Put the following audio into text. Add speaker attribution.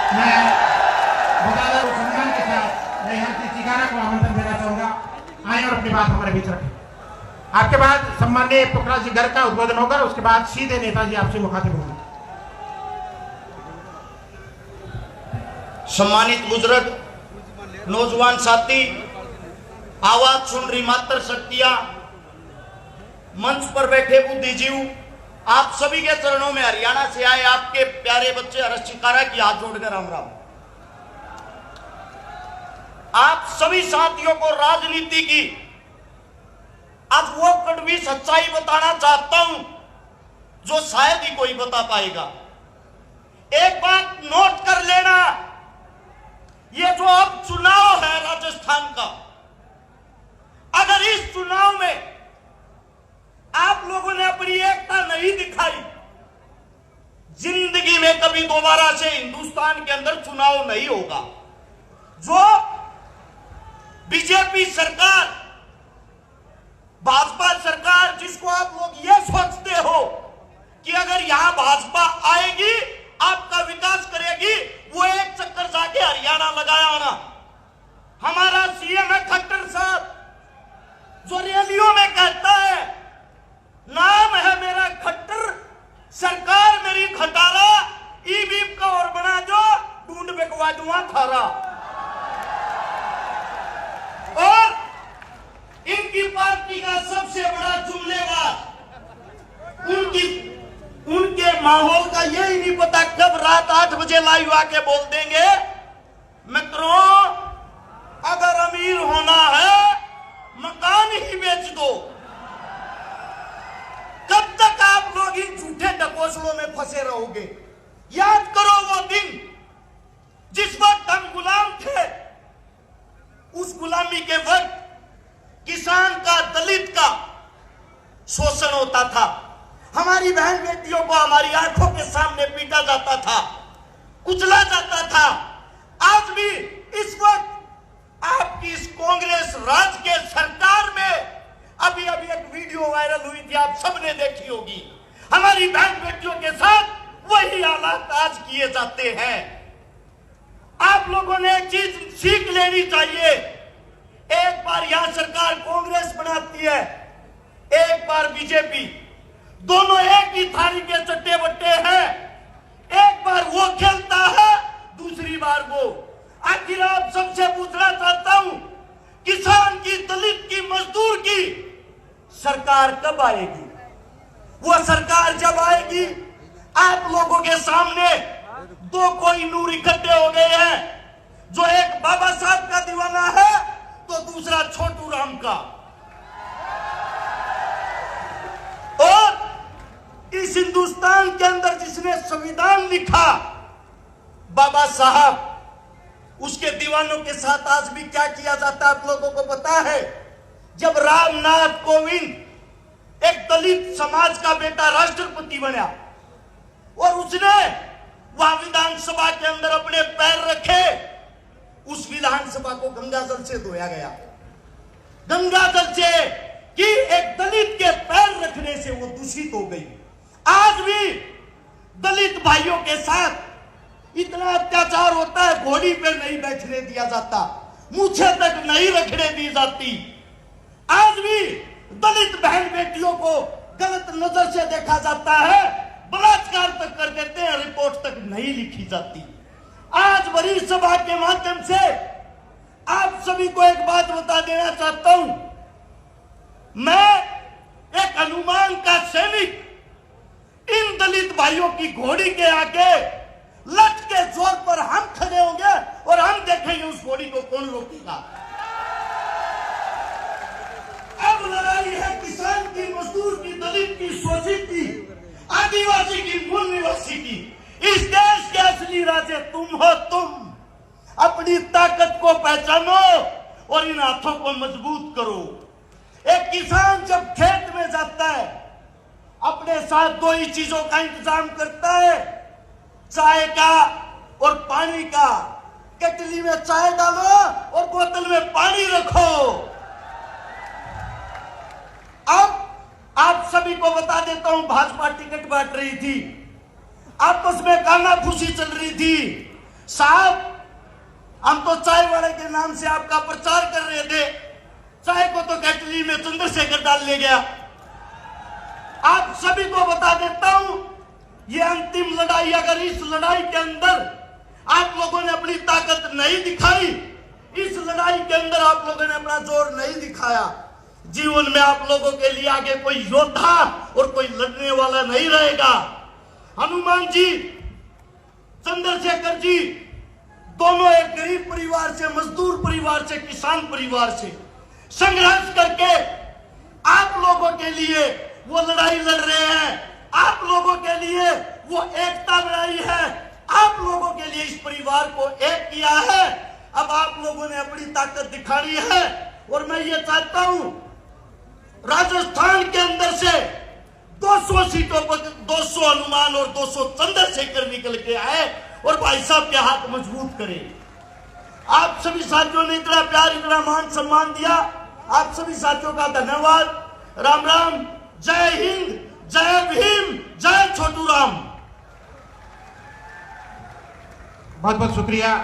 Speaker 1: मैं बता सम्मान के साथ मैं यहाँ की चिकारा को आमंत्रण देना चाहूंगा, आए और अपनी बात हमारे बीच रखें। आपके बाद सम्माननीय पुखराज जी घर का उद्बोधन होगा, उसके बाद सीधे नेताजी आपसे मुखातिब होंगे।
Speaker 2: सम्मानित बुजुर्ग, नौजवान साथी, आवाज सुन रही मात्र शक्तियां, मंच पर बैठे बुद्धिजीव, आप सभी के चरणों में हरियाणा से आए आपके प्यारे बच्चे हर्ष चिकारा की हाथ जोड़कर राम राम। आप सभी साथियों को राजनीति की आज वो कड़वी सच्चाई बताना चाहता हूं जो शायद ही कोई बता पाएगा। एक बात नोट कर लेना, ये जो अब चुनाव है राजस्थान का, अगर इस चुनाव में आप लोगों ने अपनी एकता नहीं दिखाई, जिंदगी में कभी दोबारा से हिंदुस्तान के अंदर चुनाव नहीं होगा। जो बीजेपी सरकार, भाजपा सरकार, जिसको आप लोग ये सोचते हो कि अगर यहां भाजपा आएगी आपका विकास करेगी, वो एक चक्कर जाके हरियाणा लगाया आना। हमारा सीएम है खट्टर साहब, जो रैलियों में कहता है नाम है मेरा खट्टर, सरकार मेरी खटारा, ईवीएम का और बना जो ढूंढ बेकवा दूंगा थारा। और इनकी पार्टी का सबसे बड़ा जुमलेबाज, उनके माहौल का यही नहीं पता कब रात 8 बजे लाइव आके बोल देंगे मित्रों अगर अमीर होना है मकान ही बेच दो। कब तक आप लोग इन झूठे ढकोसलों में फंसे रहोगे? याद करो वो दिन जिस वक्त हम गुलाम थे, उस गुलामी के वक्त किसान का, दलित का शोषण होता था, हमारी बहन बेटियों को हमारी आंखों के सामने पीटा जाता था, कुचला जाता था। आज भी इस वक्त आपकी इस कांग्रेस राज के सरकार में अभी एक वीडियो वायरल हुई थी, आप सबने देखी होगी, हमारी बहन बेटियों के साथ वही हालात आज किए जाते हैं। आप लोगों ने एक चीज सीख लेनी चाहिए, एक बार यहां सरकार कांग्रेस बनाती है, एक बार बीजेपी, दोनों एक ही थाली के चट्टे बट्टे हैं। एक बार वो खेलता है, दूसरी बार वो। आखिर आप सबसे पूछना चाहता हूं, किसान की, दलित की, मजदूर की सरकार कब आएगी? वो सरकार जब आएगी, आप लोगों के सामने दो कोई नूर इकट्ठे हो गए हैं, जो एक बाबा साहब का दीवाना है तो दूसरा छोटू राम का। और इस हिंदुस्तान के अंदर जिसने संविधान लिखा, बाबा साहब, उसके दीवानों के साथ आज भी क्या किया जाता है आप लोगों को पता है? जब रामनाथ कोविंद एक दलित समाज का बेटा राष्ट्रपति बना और उसने वहां विधानसभा के अंदर अपने पैर रखे, उस विधानसभा को गंगाजल से धोया गया। गंगाजल से कि एक दलित के पैर रखने से वो दूषित हो गई। आज भी दलित भाइयों के साथ इतना अत्याचार होता है, घोड़ी पे नहीं बैठने दिया जाता, मूछे तक नहीं रखने दी जाती। आज भी दलित बहन बेटियों को गलत नजर से देखा जाता है, बलात्कार तक कर देते हैं, रिपोर्ट तक नहीं लिखी जाती। आज बड़ी सभा के माध्यम से आप सभी को एक बात बता देना चाहता हूं, मैं एक हनुमान का सैनिक इन दलित भाइयों की घोड़ी के आगे लट के जोर पर हम खड़े होंगे और हम देखेंगे उस घोड़ी को कौन रोकेगा। अब लड़ाई है किसान की, मजदूर की, दलित की, शोषित की, आदिवासी की, मूल निवासी की। इस देश के असली राजे तुम हो। तुम अपनी ताकत को पहचानो और इन हाथों को मजबूत करो। एक किसान जब खेत में जाता है, अपने साथ दो ही चीजों का इंतजाम करता है, चाय का और पानी का। केतली में चाय डालो और बोतल में पानी रखो। अब आप सभी को बता देता हूं, भाजपा टिकट बांट रही थी, आपस में काना फूसी चल रही थी, साहब, हम तो चाय वाले के नाम से आपका प्रचार कर रहे थे, चाय को तो केटली में चंद्रशेखर डाल ले गया। आप सभी को बता देता हूं, ये अंतिम लड़ाई, अगर इस लड़ाई के अंदर आप लोगों ने अपनी ताकत नहीं दिखाई, इस लड़ाई के अंदर आप लोगों ने अपना जोर नहीं दिखाया, जीवन में आप लोगों के लिए आगे कोई योद्धा और कोई लड़ने वाला नहीं रहेगा। हनुमान जी, चंद्रशेखर जी दोनों एक गरीब परिवार से, मजदूर परिवार से, किसान परिवार से संघर्ष करके आप लोगों के लिए वो लड़ाई लड़ रहे हैं। आप लोगों के लिए वो एकता लड़ाई है, आप लोगों के लिए इस परिवार को एक किया है। अब आप लोगों ने अपनी ताकत दिखानी है और मैं ये चाहता हूं राजस्थान के अंदर से 200 सीटों पर 200 हनुमान और 200 चंद्रशेखर निकल के आए और भाई साहब के हाथ मजबूत करें। आप सभी साथियों ने इतना प्यार, इतना मान सम्मान दिया, आप सभी साथियों का धन्यवाद। राम राम, जय हिंद, जय भीम, जय छोटू राम।
Speaker 1: बहुत बहुत शुक्रिया।